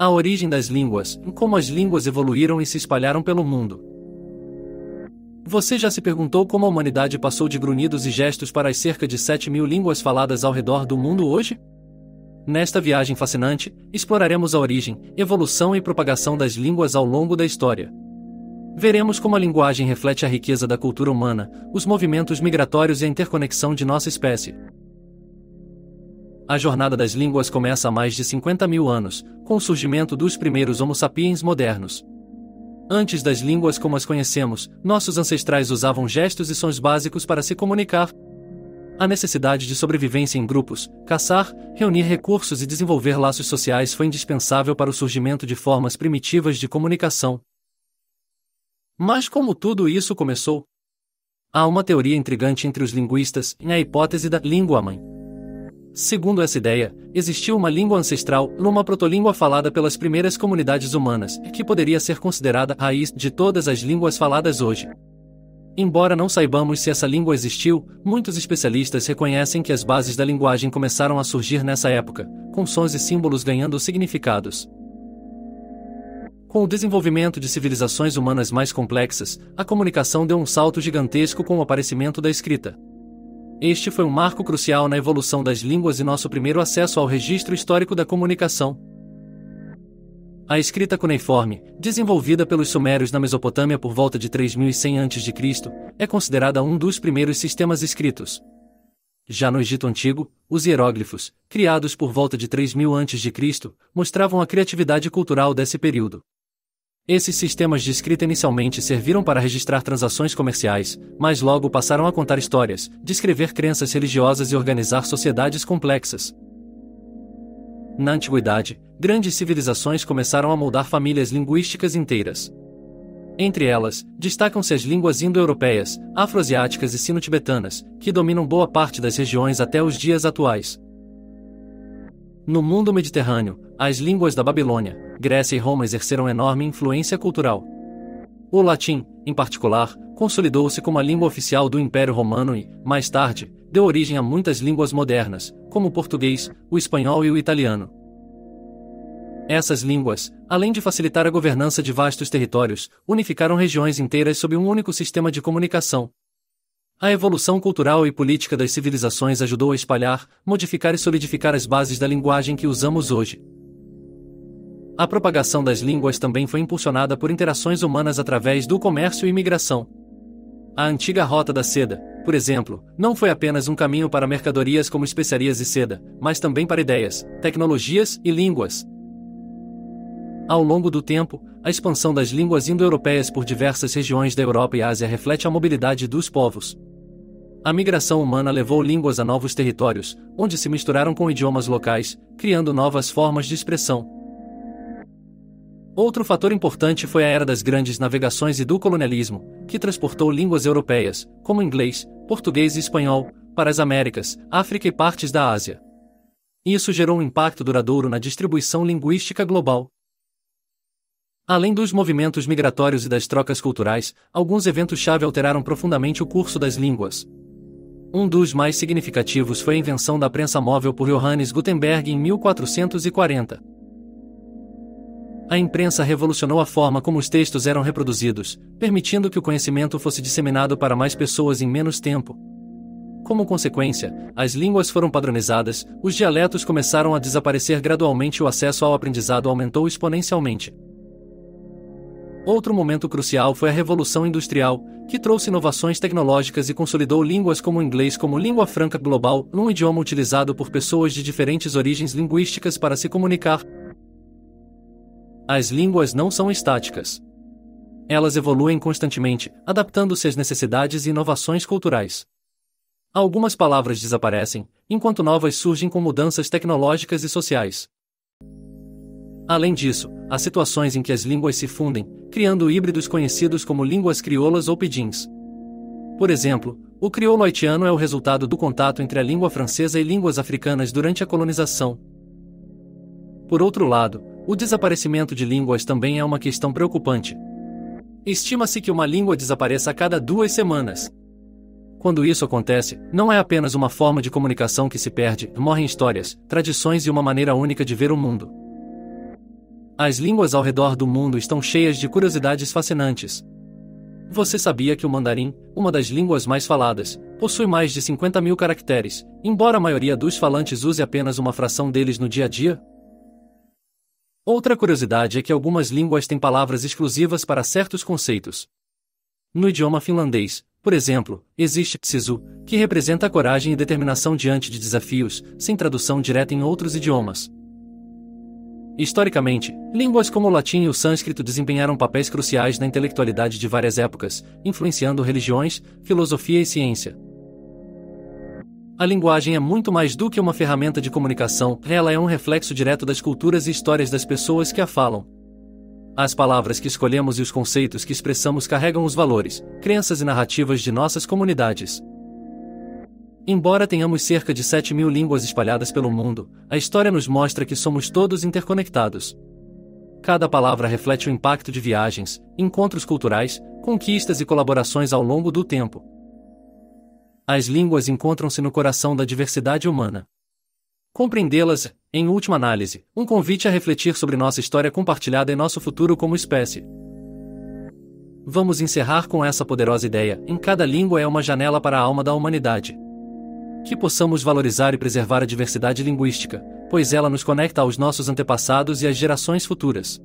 A origem das línguas, como as línguas evoluíram e se espalharam pelo mundo. Você já se perguntou como a humanidade passou de grunhidos e gestos para as cerca de 7.000 línguas faladas ao redor do mundo hoje? Nesta viagem fascinante, exploraremos a origem, evolução e propagação das línguas ao longo da história. Veremos como a linguagem reflete a riqueza da cultura humana, os movimentos migratórios e a interconexão de nossa espécie. A jornada das línguas começa há mais de 50.000 anos, com o surgimento dos primeiros Homo sapiens modernos. Antes das línguas como as conhecemos, nossos ancestrais usavam gestos e sons básicos para se comunicar. A necessidade de sobrevivência em grupos, caçar, reunir recursos e desenvolver laços sociais foi indispensável para o surgimento de formas primitivas de comunicação. Mas como tudo isso começou? Há uma teoria intrigante entre os linguistas, a hipótese da língua-mãe. Segundo essa ideia, existiu uma língua ancestral, uma protolíngua falada pelas primeiras comunidades humanas, que poderia ser considerada a raiz de todas as línguas faladas hoje. Embora não saibamos se essa língua existiu, muitos especialistas reconhecem que as bases da linguagem começaram a surgir nessa época, com sons e símbolos ganhando significados. Com o desenvolvimento de civilizações humanas mais complexas, a comunicação deu um salto gigantesco com o aparecimento da escrita. Este foi um marco crucial na evolução das línguas e nosso primeiro acesso ao registro histórico da comunicação. A escrita cuneiforme, desenvolvida pelos sumérios na Mesopotâmia por volta de 3100 a.C., é considerada um dos primeiros sistemas escritos. Já no Egito Antigo, os hieróglifos, criados por volta de 3000 a.C., mostravam a criatividade cultural desse período. Esses sistemas de escrita inicialmente serviram para registrar transações comerciais, mas logo passaram a contar histórias, descrever crenças religiosas e organizar sociedades complexas. Na antiguidade, grandes civilizações começaram a moldar famílias linguísticas inteiras. Entre elas, destacam-se as línguas indo-europeias, afro-asiáticas e sino-tibetanas, que dominam boa parte das regiões até os dias atuais. No mundo mediterrâneo, as línguas da Babilônia, Grécia e Roma exerceram enorme influência cultural. O latim, em particular, consolidou-se como a língua oficial do Império Romano e, mais tarde, deu origem a muitas línguas modernas, como o português, o espanhol e o italiano. Essas línguas, além de facilitar a governança de vastos territórios, unificaram regiões inteiras sob um único sistema de comunicação. A evolução cultural e política das civilizações ajudou a espalhar, modificar e solidificar as bases da linguagem que usamos hoje. A propagação das línguas também foi impulsionada por interações humanas através do comércio e migração. A antiga Rota da Seda, por exemplo, não foi apenas um caminho para mercadorias como especiarias e seda, mas também para ideias, tecnologias e línguas. Ao longo do tempo, a expansão das línguas indo-europeias por diversas regiões da Europa e Ásia reflete a mobilidade dos povos. A migração humana levou línguas a novos territórios, onde se misturaram com idiomas locais, criando novas formas de expressão. Outro fator importante foi a era das grandes navegações e do colonialismo, que transportou línguas europeias, como inglês, português e espanhol, para as Américas, África e partes da Ásia. Isso gerou um impacto duradouro na distribuição linguística global. Além dos movimentos migratórios e das trocas culturais, alguns eventos-chave alteraram profundamente o curso das línguas. Um dos mais significativos foi a invenção da prensa móvel por Johannes Gutenberg em 1440. A imprensa revolucionou a forma como os textos eram reproduzidos, permitindo que o conhecimento fosse disseminado para mais pessoas em menos tempo. Como consequência, as línguas foram padronizadas, os dialetos começaram a desaparecer gradualmente e o acesso ao aprendizado aumentou exponencialmente. Outro momento crucial foi a Revolução Industrial, que trouxe inovações tecnológicas e consolidou línguas como o inglês como língua franca global, um idioma utilizado por pessoas de diferentes origens linguísticas para se comunicar. As línguas não são estáticas. Elas evoluem constantemente, adaptando-se às necessidades e inovações culturais. Algumas palavras desaparecem, enquanto novas surgem com mudanças tecnológicas e sociais. Além disso, há situações em que as línguas se fundem, criando híbridos conhecidos como línguas crioulas ou pidgins. Por exemplo, o crioulo haitiano é o resultado do contato entre a língua francesa e línguas africanas durante a colonização. Por outro lado, o desaparecimento de línguas também é uma questão preocupante. Estima-se que uma língua desapareça a cada 2 semanas. Quando isso acontece, não é apenas uma forma de comunicação que se perde, morrem histórias, tradições e uma maneira única de ver o mundo. As línguas ao redor do mundo estão cheias de curiosidades fascinantes. Você sabia que o mandarim, uma das línguas mais faladas, possui mais de 50 mil caracteres, embora a maioria dos falantes use apenas uma fração deles no dia a dia? Outra curiosidade é que algumas línguas têm palavras exclusivas para certos conceitos. No idioma finlandês, por exemplo, existe sisu, que representa a coragem e determinação diante de desafios, sem tradução direta em outros idiomas. Historicamente, línguas como o latim e o sânscrito desempenharam papéis cruciais na intelectualidade de várias épocas, influenciando religiões, filosofia e ciência. A linguagem é muito mais do que uma ferramenta de comunicação, ela é um reflexo direto das culturas e histórias das pessoas que a falam. As palavras que escolhemos e os conceitos que expressamos carregam os valores, crenças e narrativas de nossas comunidades. Embora tenhamos cerca de 7 mil línguas espalhadas pelo mundo, a história nos mostra que somos todos interconectados. Cada palavra reflete o impacto de viagens, encontros culturais, conquistas e colaborações ao longo do tempo. As línguas encontram-se no coração da diversidade humana. Compreendê-las, em última análise, um convite a refletir sobre nossa história compartilhada e nosso futuro como espécie. Vamos encerrar com essa poderosa ideia: em cada língua é uma janela para a alma da humanidade. Que possamos valorizar e preservar a diversidade linguística, pois ela nos conecta aos nossos antepassados e às gerações futuras.